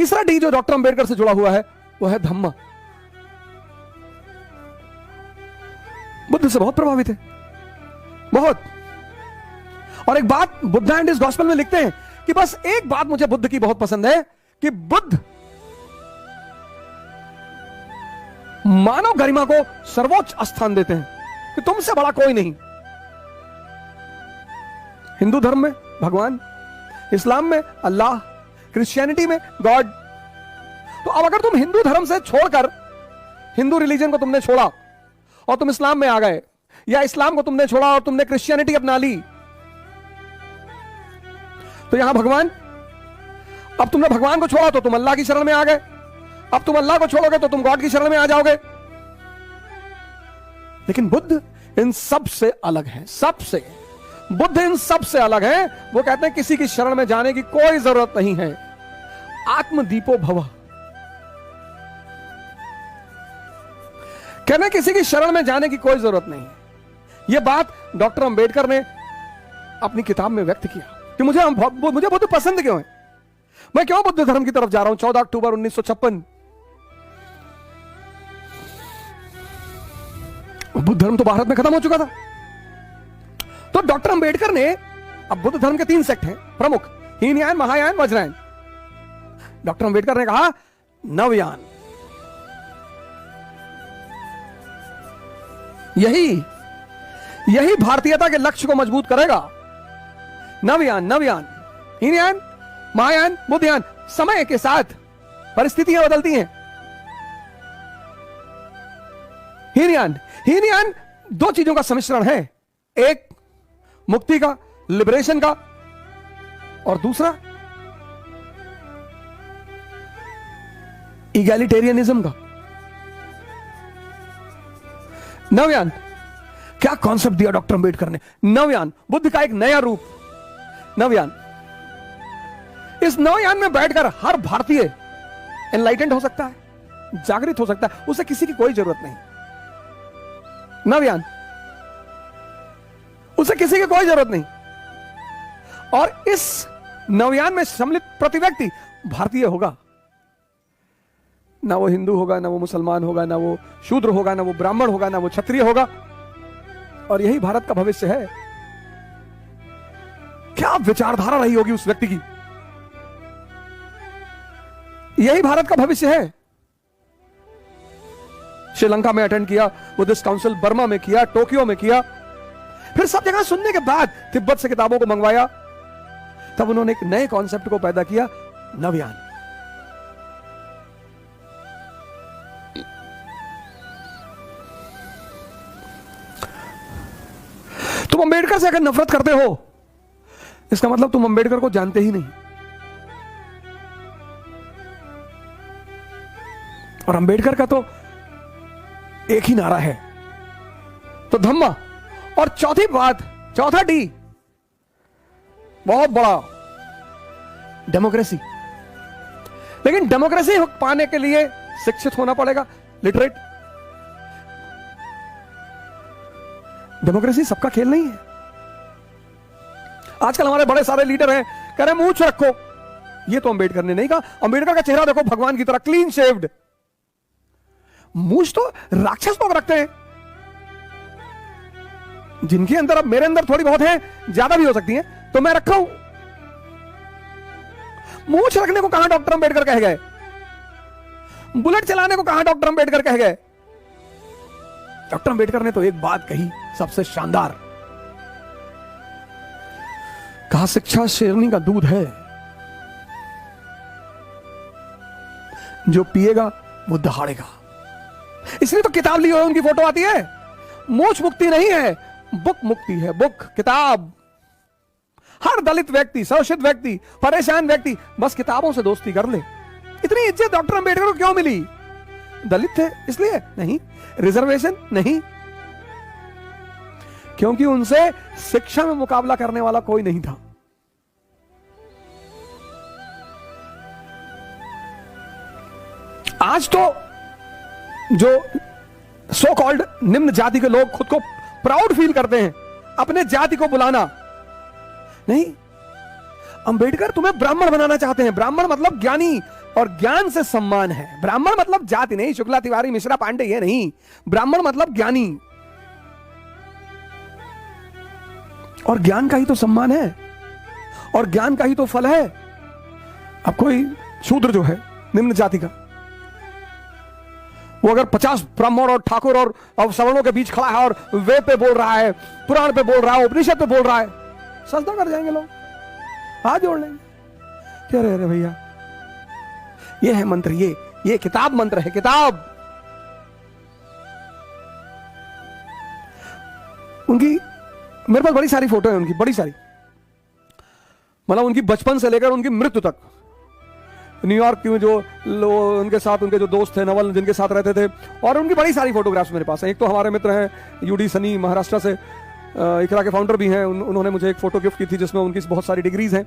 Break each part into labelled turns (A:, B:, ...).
A: तीसरा डी जो डॉक्टर अंबेडकर से जुड़ा हुआ है वो है धम्मा। बुद्ध से बहुत प्रभावित है, बहुत। और एक बात बुद्धा एंड इस गॉस्पेल में लिखते हैं कि बस एक बात मुझे बुद्ध की बहुत पसंद है कि बुद्ध मानव गरिमा को सर्वोच्च स्थान देते हैं कि तुमसे बड़ा कोई नहीं। हिंदू धर्म में भगवान, इस्लाम में अल्लाह, क्रिश्चियनिटी में गॉड। तो अब अगर तुम हिंदू धर्म से छोड़कर, हिंदू रिलीजन को तुमने छोड़ा और तुम इस्लाम में आ गए, या इस्लाम को तुमने छोड़ा और तुमने क्रिश्चियनिटी अपना ली, तो यहां भगवान, अब तुमने भगवान को छोड़ा तो तुम अल्लाह की शरण में आ गए, अब तुम अल्लाह को छोड़ोगे तो तुम गॉड की शरण में आ जाओगे। लेकिन बुद्ध इन सब से अलग है, सबसे। बुद्ध इन सब से अलग है। वो कहते हैं किसी की शरण में जाने की कोई जरूरत नहीं है। आत्मदीपो भव, कहते हैं किसी की शरण में जाने की कोई जरूरत नहीं। यह बात डॉक्टर अंबेडकर ने अपनी किताब में व्यक्त किया कि मुझे बुद्ध पसंद क्यों है, मैं क्यों बुद्ध धर्म की तरफ जा रहा हूं। 14 अक्टूबर 1956 बुद्ध धर्म तो भारत में खत्म हो चुका था। तो डॉक्टर अंबेडकर ने, अब बुद्ध धर्म के 3 सेक्ट हैं प्रमुख, हीनयान, महायान, वज्रयान। डॉक्टर अंबेडकर ने कहा नवयान, यही भारतीयता के लक्ष्य को मजबूत करेगा। नवयान, हीनयान, महायान, बुद्धयान। समय के साथ परिस्थितियां बदलती हैं। हीनयान 2 चीजों का सम्मिश्रण है, एक मुक्ति का, लिबरेशन का, और दूसरा इगैलिटेरियनिज्म का। नवयान, क्या कॉन्सेप्ट दिया डॉक्टर अंबेडकर ने। नवयान, बुद्ध का एक नया रूप। नवयान, इस नवयान में बैठकर हर भारतीय एनलाइटेंड हो सकता है, जागृत हो सकता है, उसे किसी की कोई जरूरत नहीं। नवयान, उसे किसी की कोई जरूरत नहीं। और इस नवयान में सम्मिलित प्रति व्यक्ति भारतीय होगा। ना वो हिंदू होगा, ना वो मुसलमान होगा, ना वो शूद्र होगा, ना वो ब्राह्मण होगा, ना वो क्षत्रिय होगा। और यही भारत का भविष्य है। क्या विचारधारा रही होगी उस व्यक्ति की, यही भारत का भविष्य है। श्रीलंका में अटेंड किया, बुद्धिस्ट काउंसिल बर्मा में किया, टोक्यो में किया, फिर सब जगह सुनने के बाद तिब्बत से किताबों को मंगवाया। तब उन्होंने एक नए कॉन्सेप्ट को पैदा किया, नवयान। तुम अंबेडकर से अगर नफरत करते हो, इसका मतलब तुम अंबेडकर को जानते ही नहीं। और अंबेडकर का तो एक ही नारा है, तो धम्मा। और चौथी बात, चौथा डी बहुत बड़ा, डेमोक्रेसी। लेकिन डेमोक्रेसी पाने के लिए शिक्षित होना पड़ेगा, लिटरेट। डेमोक्रेसी सबका खेल नहीं है। आजकल हमारे बड़े सारे लीडर हैं, कह रहे मूंछ रखो। ये तो अंबेडकर ने नहीं कहा। अंबेडकर का चेहरा देखो, भगवान की तरह क्लीन शेव्ड। मूंछ तो राक्षस लोग रखते हैं, जिनके अंदर, अब मेरे अंदर थोड़ी बहुत है, ज्यादा भी हो सकती है, तो मैं रखा हूं। मूंछ रखने को कहां डॉक्टर अंबेडकर कह गए, बुलेट चलाने को कहां डॉक्टर अंबेडकर कह गए। डॉक्टर अंबेडकर ने तो एक बात कही सबसे शानदार, कहा शिक्षा शेरनी का दूध है, जो पिएगा वो दहाड़ेगा। इसलिए तो किताब ली हुई उनकी फोटो आती है। मोक्ष मुक्ति नहीं है, बुक मुक्ति है, बुक, किताब। हर दलित व्यक्ति, शोषित व्यक्ति, परेशान व्यक्ति बस किताबों से दोस्ती कर ले। इतनी इज्जत डॉक्टर अंबेडकर को क्यों मिली? दलित थे इसलिए? नहीं। रिजर्वेशन? नहीं, क्योंकि उनसे शिक्षा में मुकाबला करने वाला कोई नहीं था। आज तो जो सो कॉल्ड निम्न जाति के लोग खुद को प्राउड फील करते हैं, अपने जाति को बुलाना नहीं। अंबेडकर तुम्हें ब्राह्मण बनाना चाहते हैं। ब्राह्मण मतलब ज्ञानी, और ज्ञान से सम्मान है। ब्राह्मण मतलब जाति नहीं, शुक्ला तिवारी मिश्रा पांडे ये नहीं, ब्राह्मण मतलब ज्ञानी, और ज्ञान का ही तो सम्मान है और ज्ञान का ही तो फल है। अब कोई शूद्र जो है निम्न जाति का, वो अगर 50 ब्राह्मण और ठाकुर और सवर्णों के बीच खड़ा है और वेद पे बोल रहा है, पुराण पे बोल रहा है, उपनिषद पे बोल रहा है, सजदा कर जाएंगे लोग, हाथ जोड़ लेंगे। क्या रहे भैया, ये है मंत्र, ये किताब मंत्र है, किताब। उनकी मेरे पास बड़ी सारी फोटो है उनकी, बड़ी सारी, मतलब उनकी बचपन से लेकर उनकी मृत्यु तक। न्यूयॉर्क में जो उनके साथ उनके जो दोस्त थे, नवल जिनके साथ रहते थे, और उनकी बड़ी सारी फोटोग्राफ्स मेरे पास हैं। एक तो हमारे मित्र हैं यूडी सनी, महाराष्ट्र से, इकरा के फाउंडर भी हैं, उन्होंने मुझे एक फोटो गिफ्ट की थी जिसमें उनकी बहुत सारी डिग्रीज हैं।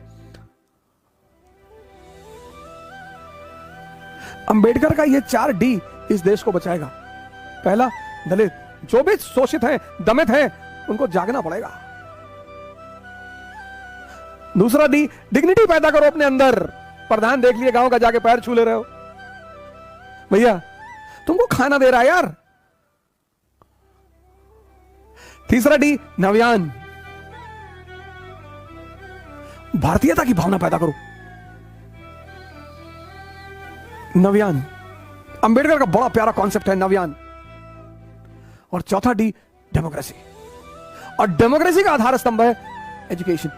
A: अंबेडकर का ये 4D इस देश को बचाएगा। पहला, दलित, जो भी शोषित हैं, दमित हैं, उनको जागना पड़ेगा। दूसरा D, डिग्निटी पैदा करो अपने अंदर। प्रधान देख लिए गांव का, जाके पैर छू ले रहे हो, भैया तुमको खाना दे रहा है यार। तीसरा D, नव्यान, भारतीयता की भावना पैदा करो, नव्यान। अंबेडकर का बड़ा प्यारा कॉन्सेप्ट है नव्यान। और चौथा D, डेमोक्रेसी, और डेमोक्रेसी का आधार स्तंभ है एजुकेशन।